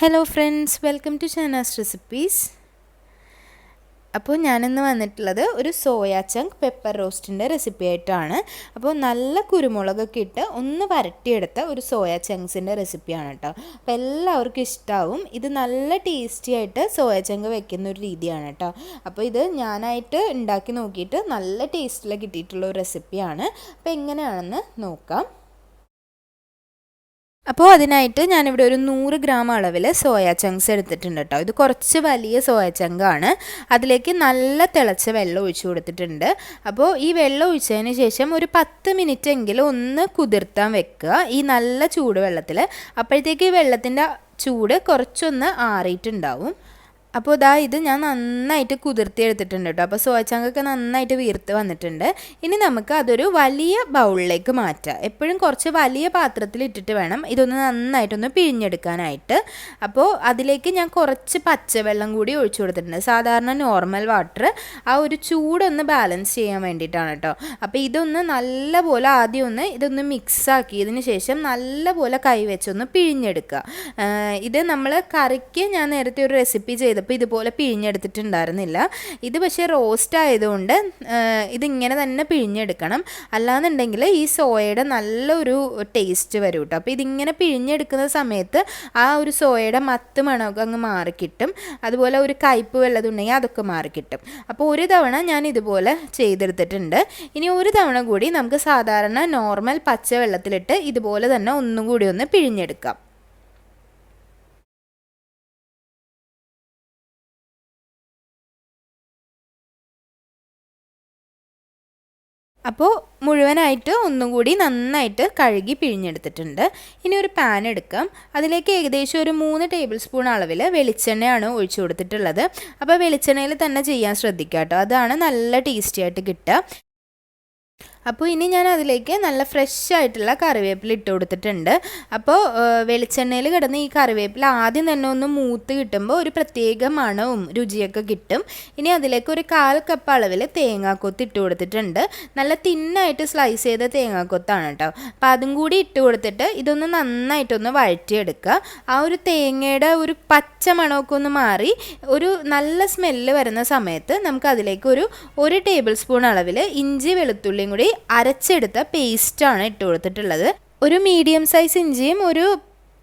Hello friends, welcome to Shana's recipes. അപ്പോൾ ഞാനിന്ന് വന്നിട്ടുള്ളത് ഒരു സോയ ചങ്ക് പെപ്പർ റോസ്റ്റിൻ്റെ റെസിപ്പി ആയിട്ടാണ്. അപ്പോൾ നല്ല കുരുമുളകൊക്കെ ഇട്ട് ഒന്ന് വരട്ടിയെടുത്ത ഒരു സോയ ചങ്ക്സിൻ്റെ റെസിപ്പിയാണ് കേട്ടോ. അപ്പോൾ എല്ലാവർക്കും ഇഷ്ടമാവും. ഇത് നല്ല ടേസ്റ്റി ആയിട്ട് സോയ ചങ്ക് വെക്കുന്ന ഒരു രീതിയാണ് കേട്ടോ. അപ്പോൾ ഇത് ഞാനായിട്ട് ഉണ്ടാക്കി നോക്കിയിട്ട് നല്ല ടേസ്റ്റിൽ കിട്ടിയിട്ടുള്ള ഒരു റെസിപ്പിയാണ്. അപ്പോൾ എങ്ങനെയാണെന്ന് നോക്കാം. അപ്പോൾ അതിനായിട്ട് ഞാനിവിടെ ഒരു 100 ഗ്രാം അളവിൽ സോയ ചങ്ക്സ് എടുത്തിട്ടുണ്ട് കേട്ടോ. ഇത് കുറച്ച് വലിയ സോയ ചങ്കാണ്. അതിലേക്ക് നല്ല തിളച്ച വെള്ളം ഒഴിച്ചു കൊടുത്തിട്ടുണ്ട്. അപ്പോൾ ഈ വെള്ളം ഒഴിച്ചതിന് ശേഷം ഒരു 10 മിനിറ്റ് എങ്കിലും ഒന്ന് കുതിർത്താൻ വെക്കുക ഈ നല്ല ചൂടുവെള്ളത്തിൽ. അപ്പോഴത്തേക്ക് ഈ വെള്ളത്തിൻ്റെ ചൂട് കുറച്ചൊന്ന് ആറിയിട്ടുണ്ടാവും. അപ്പോൾ ഇത് ഞാൻ നന്നായിട്ട് കുതിർത്തി എടുത്തിട്ടുണ്ട് കേട്ടോ. അപ്പോൾ സോയ ചങ്കൊക്കെ നന്നായിട്ട് വീർത്ത് വന്നിട്ടുണ്ട്. ഇനി നമുക്ക് അതൊരു വലിയ ബൗളിലേക്ക് മാറ്റാം. എപ്പോഴും കുറച്ച് വലിയ പാത്രത്തിൽ ഇട്ടിട്ട് വേണം ഇതൊന്ന് നന്നായിട്ടൊന്ന് പിഴിഞ്ഞെടുക്കാനായിട്ട്. അപ്പോൾ അതിലേക്ക് ഞാൻ കുറച്ച് പച്ചവെള്ളം കൂടി ഒഴിച്ചു കൊടുത്തിട്ടുണ്ട്. സാധാരണ നോർമൽ വാട്ടർ, ആ ഒരു ചൂടൊന്ന് ബാലൻസ് ചെയ്യാൻ വേണ്ടിയിട്ടാണ് കേട്ടോ. അപ്പോൾ ഇതൊന്ന് നല്ലപോലെ ആദ്യം ഇതൊന്ന് മിക്സ് ആക്കിയതിന് ശേഷം നല്ലപോലെ കൈവച്ചൊന്ന് പിഴിഞ്ഞെടുക്കുക. ഇത് നമ്മൾ കറിക്ക് ഞാൻ നേരത്തെ ഒരു റെസിപ്പി ചെയ്തപ്പോൾ ഇതുപോലെ പിഴിഞ്ഞെടുത്തിട്ടുണ്ടായിരുന്നില്ല. ഇത് പക്ഷേ റോസ്റ്റ് ആയതുകൊണ്ട് ഇതിങ്ങനെ തന്നെ പിഴിഞ്ഞെടുക്കണം. അല്ലാന്നുണ്ടെങ്കിൽ ഈ സോയയുടെ നല്ലൊരു ടേസ്റ്റ് വരും കേട്ടോ. അപ്പോൾ ഇതിങ്ങനെ പിഴിഞ്ഞെടുക്കുന്ന സമയത്ത് ആ ഒരു സോയയുടെ മത്ത് മണമൊക്കെ അങ്ങ് മാറിക്കിട്ടും. അതുപോലെ ഒരു കയ്പ്പ് വല്ലതുണ്ടെങ്കിൽ അതൊക്കെ മാറിക്കിട്ടും. അപ്പോൾ ഒരു തവണ ഞാൻ ഇതുപോലെ ചെയ്തെടുത്തിട്ടുണ്ട്. ഇനി ഒരു തവണ കൂടി നമുക്ക് സാധാരണ നോർമൽ പച്ച വെള്ളത്തിലിട്ട് ഇതുപോലെ തന്നെ ഒന്നും കൂടി ഒന്ന് പിഴിഞ്ഞെടുക്കാം. അപ്പോൾ മുഴുവനായിട്ട് ഒന്നും കൂടി നന്നായിട്ട് കഴുകി പിഴിഞ്ഞെടുത്തിട്ടുണ്ട്. ഇനി ഒരു പാൻ എടുക്കാം. അതിലേക്ക് ഏകദേശം ഒരു 3 ടേബിൾ സ്പൂൺ അളവിൽ വെളിച്ചെണ്ണയാണ് ഒഴിച്ചു കൊടുത്തിട്ടുള്ളത്. അപ്പോൾ വെളിച്ചെണ്ണയിൽ തന്നെ ചെയ്യാൻ ശ്രദ്ധിക്കുക കേട്ടോ. അതാണ് നല്ല ടേസ്റ്റി ആയിട്ട് കിട്ടുക. അപ്പോൾ ഇനി ഞാൻ അതിലേക്ക് നല്ല ഫ്രഷ് ആയിട്ടുള്ള കറിവേപ്പില ഇട്ട് കൊടുത്തിട്ടുണ്ട്. അപ്പോൾ വെളിച്ചെണ്ണയിൽ കിടന്ന് ഈ കറിവേപ്പില ആദ്യം തന്നെ ഒന്ന് മൂത്ത് കിട്ടുമ്പോൾ ഒരു പ്രത്യേക മണവും രുചിയൊക്കെ കിട്ടും. ഇനി അതിലേക്ക് ഒരു 1/4 കപ്പ് അളവിൽ തേങ്ങാക്കൊത്ത് ഇട്ട് കൊടുത്തിട്ടുണ്ട്. നല്ല തിന്നായിട്ട് സ്ലൈസ് ചെയ്ത തേങ്ങാക്കൊത്താണ് കേട്ടോ. അപ്പോൾ അതും കൂടി ഇട്ട് കൊടുത്തിട്ട് ഇതൊന്ന് നന്നായിട്ടൊന്ന് വഴറ്റിയെടുക്കുക. ആ ഒരു തേങ്ങയുടെ ഒരു പച്ച മണമൊക്കെ ഒന്ന് മാറി ഒരു നല്ല സ്മെല്ല് വരുന്ന സമയത്ത് നമുക്ക് അതിലേക്ക് ഒരു ടേബിൾ സ്പൂൺ അളവിൽ ഇഞ്ചി വെളുത്തുള്ളിയും കൂടി അരച്ചെടുത്ത പേസ്റ്റാണ് ഇട്ട് കൊടുത്തിട്ടുള്ളത്. ഒരു മീഡിയം സൈസ് ഇഞ്ചിയും ഒരു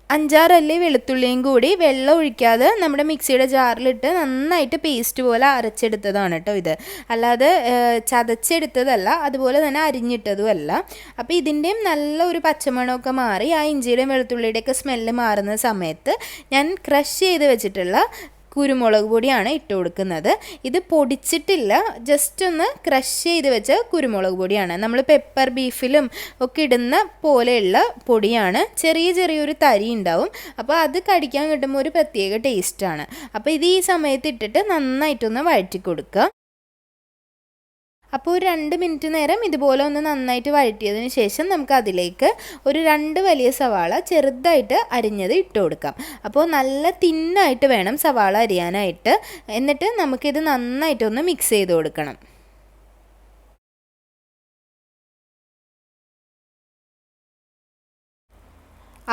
5-6 അല്ലി വെളുത്തുള്ളിയും കൂടി വെള്ളം ഒഴിക്കാതെ നമ്മുടെ മിക്സിയുടെ ജാറിലിട്ട് നന്നായിട്ട് പേസ്റ്റ് പോലെ അരച്ചെടുത്തതാണ് കേട്ടോ ഇത്. അല്ലാതെ ചതച്ചെടുത്തതല്ല, അതുപോലെ തന്നെ അരിഞ്ഞിട്ടതുമല്ല. അപ്പോൾ ഇതിൻ്റെയും നല്ല ഒരു പച്ചമണമൊക്കെ മാറി ആ ഇഞ്ചിയുടെയും വെളുത്തുള്ളിയുടെയൊക്കെ സ്മെല്ല് മാറുന്ന സമയത്ത് ഞാൻ ക്രഷ് ചെയ്ത് വെച്ചിട്ടുള്ള കുരുമുളക് പൊടിയാണ് ഇട്ട് കൊടുക്കുന്നത്. ഇത് പൊടിച്ചിട്ടില്ല, ജസ്റ്റ് ഒന്ന് ക്രഷ് ചെയ്ത് വെച്ച കുരുമുളക് പൊടിയാണ്. നമ്മൾ പെപ്പർ ബീഫിലും ഒക്കെ ഇടുന്ന പോലെയുള്ള പൊടിയാണ്. ചെറിയൊരു തരി ഉണ്ടാവും. അപ്പോൾ അത് കടിക്കാൻ കിട്ടുമ്പോൾ ഒരു പ്രത്യേക ടേസ്റ്റാണ്. അപ്പോൾ ഇത് ഈ സമയത്ത് ഇട്ടിട്ട് നന്നായിട്ടൊന്ന് വഴറ്റി കൊടുക്കുക. അപ്പോൾ ഒരു 2 മിനിറ്റ് നേരം ഇതുപോലെ ഒന്ന് നന്നായിട്ട് വഴറ്റിയതിന് ശേഷം നമുക്ക് അതിലേക്ക് ഒരു 2 വലിയ സവാള ചെറുതായിട്ട് അരിഞ്ഞത് ഇട്ട് കൊടുക്കാം. അപ്പോൾ നല്ല തിന്നായിട്ട് വേണം സവാള അരിയാനായിട്ട്. എന്നിട്ട് നമുക്കിത് നന്നായിട്ടൊന്ന് മിക്സ് ചെയ്ത് കൊടുക്കണം.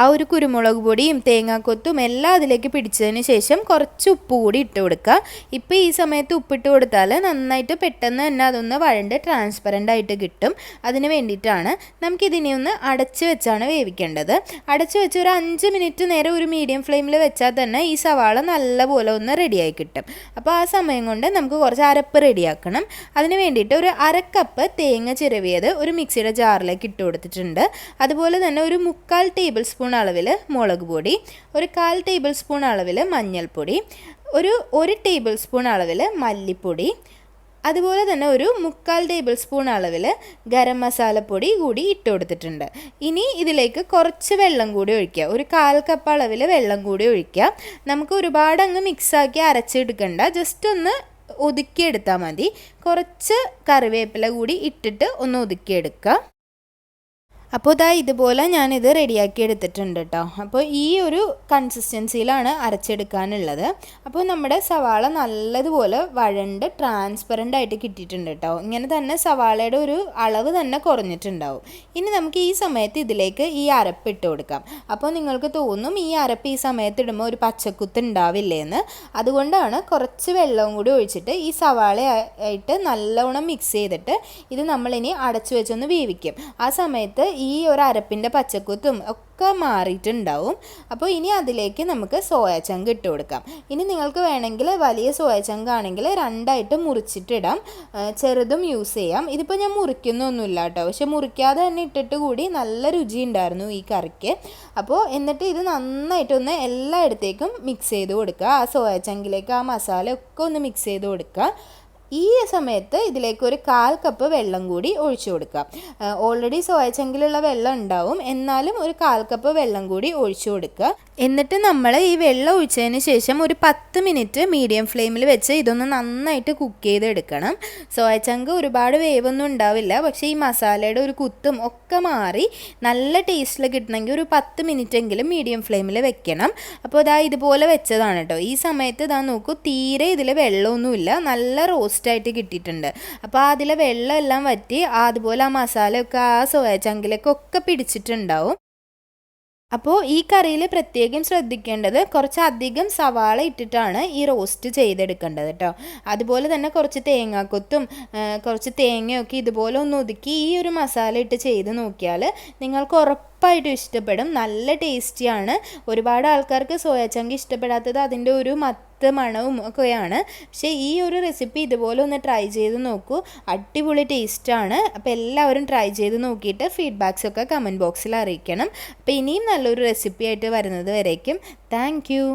ആ ഒരു കുരുമുളക് പൊടിയും തേങ്ങാക്കൊത്തും എല്ലാം അതിലേക്ക് പിടിച്ചതിന് ശേഷം കുറച്ച് ഉപ്പ് കൂടി ഇട്ട് കൊടുക്കുക. ഇപ്പോൾ ഈ സമയത്ത് ഉപ്പിട്ട് കൊടുത്താൽ നന്നായിട്ട് പെട്ടെന്ന് തന്നെ അതൊന്ന് വഴണ്ട് ട്രാൻസ്പെറൻ്റ് ആയിട്ട് കിട്ടും. അതിന് വേണ്ടിയിട്ടാണ്. നമുക്കിതിനെ ഒന്ന് അടച്ച് വെച്ചാണ് വേവിക്കേണ്ടത്. അടച്ച് വെച്ച് ഒരു 5 മിനിറ്റ് നേരം ഒരു മീഡിയം ഫ്ലെയിമിൽ വെച്ചാൽ തന്നെ ഈ സവാള നല്ലപോലെ ഒന്ന് റെഡിയായി കിട്ടും. അപ്പോൾ ആ സമയം കൊണ്ട് നമുക്ക് കുറച്ച് അരപ്പ് റെഡിയാക്കണം. അതിന് വേണ്ടിയിട്ട് ഒരു 1/2 കപ്പ് തേങ്ങ ചിരവിയത് ഒരു മിക്സിയുടെ ജാറിലേക്ക് ഇട്ട് കൊടുത്തിട്ടുണ്ട്. അതുപോലെ തന്നെ ഒരു 3/4 ടേബിൾ സ്പൂൺ അളവിൽ മുളക് പൊടി, ഒരു 1/4 ടേബിൾ സ്പൂൺ അളവിൽ മഞ്ഞൾപ്പൊടി, ഒരു ടേബിൾ സ്പൂൺ അളവിൽ മല്ലിപ്പൊടി, അതുപോലെ തന്നെ ഒരു 3/4 ടേബിൾ സ്പൂൺ അളവിൽ ഗരം മസാലപ്പൊടി കൂടി ഇട്ട് കൊടുത്തിട്ടുണ്ട്. ഇനി ഇതിലേക്ക് കുറച്ച് വെള്ളം കൂടി ഒഴിക്കുക. ഒരു 1/4 കപ്പ് അളവിൽ വെള്ളം കൂടി ഒഴിക്കുക. നമുക്ക് ഒരുപാട് അങ്ങ് മിക്സാക്കി അരച്ചെടുക്കണ്ട, ജസ്റ്റ് ഒന്ന് ഒതുക്കിയെടുത്താൽ മതി. കുറച്ച് കറിവേപ്പില കൂടി ഇട്ടിട്ട് ഒന്ന് ഒതുക്കിയെടുക്കുക. അപ്പോൾ ഇതാ ഇതുപോലെ ഞാനിത് റെഡിയാക്കി എടുത്തിട്ടുണ്ട് കേട്ടോ. അപ്പോൾ ഈ ഒരു കൺസിസ്റ്റൻസിയിലാണ് അരച്ചെടുക്കാനുള്ളത്. അപ്പോൾ നമ്മുടെ സവാള നല്ലതുപോലെ വഴണ്ട് ട്രാൻസ്പെറൻ്റ് ആയിട്ട് കിട്ടിയിട്ടുണ്ട് കേട്ടോ. ഇങ്ങനെ തന്നെ സവാളയുടെ ഒരു അളവ് തന്നെ കുറഞ്ഞിട്ടുണ്ടാവും. ഇനി നമുക്ക് ഈ സമയത്ത് ഇതിലേക്ക് ഈ അരപ്പ് ഇട്ട് കൊടുക്കാം. അപ്പോൾ നിങ്ങൾക്ക് തോന്നും ഈ അരപ്പ് ഈ സമയത്ത് ഇടുമ്പോൾ ഒരു പച്ചക്കുത്ത് ഉണ്ടാവില്ലേ എന്ന്. അതുകൊണ്ടാണ് കുറച്ച് വെള്ളവും കൂടി ഒഴിച്ചിട്ട് ഈ സവാളയായിട്ട് നല്ലവണ്ണം മിക്സ് ചെയ്തിട്ട് ഇത് നമ്മളിനി അടച്ചു വെച്ചൊന്ന് വേവിക്കും. ആ സമയത്ത് ഈ ഒരു അരപ്പിൻ്റെ പച്ചക്കുത്തും ഒക്കെ മാറിയിട്ടുണ്ടാവും. അപ്പോൾ ഇനി അതിലേക്ക് നമുക്ക് സോയ ചങ്ക് ഇട്ട് കൊടുക്കാം. ഇനി നിങ്ങൾക്ക് വേണമെങ്കിൽ വലിയ സോയ ചങ്ക് ആണെങ്കിൽ രണ്ടായിട്ട് മുറിച്ചിട്ടിടാം, ചെറുതും യൂസ് ചെയ്യാം. ഇതിപ്പോൾ ഞാൻ മുറിക്കുന്നൊന്നുമില്ല കേട്ടോ, പക്ഷെ മുറിക്കാതെ തന്നെ ഇട്ടിട്ട് കൂടി നല്ല രുചി ഉണ്ടായിരുന്നു ഈ കറിക്ക്. അപ്പോൾ എന്നിട്ട് ഇത് നന്നായിട്ടൊന്ന് എല്ലായിടത്തേക്കും മിക്സ് ചെയ്ത് കൊടുക്കുക. ആ സോയ ചങ്കിലേക്ക് ആ മസാല ഒക്കെ ഒന്ന് മിക്സ് ചെയ്ത് കൊടുക്കുക. ഈ സമയത്ത് ഇതിലേക്ക് ഒരു 1/4 കപ്പ് വെള്ളം കൂടി ഒഴിച്ചു കൊടുക്കാം. ഓൾറെഡി സോയ ചങ്കിലുള്ള വെള്ളം ഉണ്ടാവും, എന്നാലും ഒരു 1/4 കപ്പ് വെള്ളം കൂടി ഒഴിച്ചു കൊടുക്കുക. എന്നിട്ട് നമ്മൾ ഈ വെള്ളം ഒഴിച്ചതിന് ശേഷം ഒരു 10 മിനിറ്റ് മീഡിയം ഫ്ലെയിമിൽ വെച്ച് ഇതൊന്ന് നന്നായിട്ട് കുക്ക് ചെയ്തെടുക്കണം. സോയ ചങ്ക് ഒരുപാട് വേവൊന്നും ഉണ്ടാവില്ല, പക്ഷേ ഈ മസാലയുടെ ഒരു കുത്തും ഒക്കെ മാറി നല്ല ടേസ്റ്റിൽ കിട്ടണമെങ്കിൽ ഒരു 10 മിനിറ്റ് എങ്കിലും മീഡിയം ഫ്ലെയിമിൽ വെക്കണം. അപ്പോൾ ഇതാ ഇതുപോലെ വെച്ചതാണ് കേട്ടോ. ഈ സമയത്ത് ഇതാ നോക്കൂ, തീരെ ഇതിൽ വെള്ളമൊന്നുമില്ല, നല്ല റോസ്റ്റായിട്ട് കിട്ടിയിട്ടുണ്ട്. അപ്പോൾ അതിലെ വെള്ളം എല്ലാം വറ്റി അതുപോലെ ആ മസാലയൊക്കെ ആ സോയ ചങ്കിലേക്കൊക്കെ പിടിച്ചിട്ടുണ്ടാവും. അപ്പോൾ ഈ കറിയിൽ പ്രത്യേകം ശ്രദ്ധിക്കേണ്ടത് കുറച്ചധികം സവാള ഇട്ടിട്ടാണ് ഈ റോസ്റ്റ് ചെയ്തെടുക്കേണ്ടത് കേട്ടോ. അതുപോലെ തന്നെ കുറച്ച് തേങ്ങാക്കൊത്തും കുറച്ച് തേങ്ങയൊക്കെ ഇതുപോലെ ഒന്ന് ഒതുക്കി ഈ ഒരു മസാല ഇട്ട് ചെയ്ത് നോക്കിയാൽ നിങ്ങൾക്ക് ഉറപ്പായിട്ടും ഇഷ്ടപ്പെടും. നല്ല ടേസ്റ്റിയാണ്. ഒരുപാട് ആൾക്കാർക്ക് സോയ ചങ്ക് ഇഷ്ടപ്പെടാത്തത് അതിൻ്റെ ഒരു മണവും ഒക്കെയാണ്. പക്ഷേ ഈ ഒരു റെസിപ്പി ഇതുപോലെ ഒന്ന് ട്രൈ ചെയ്ത് നോക്കൂ, അടിപൊളി ടേസ്റ്റാണ്. അപ്പോൾ എല്ലാവരും ട്രൈ ചെയ്ത് നോക്കിയിട്ട് ഫീഡ്ബാക്സൊക്കെ കമൻറ്റ് ബോക്സിൽ അറിയിക്കണം. അപ്പോൾ ഇനിയും നല്ലൊരു റെസിപ്പി ആയിട്ട് വരുന്നത് വരേക്കും താങ്ക് യു.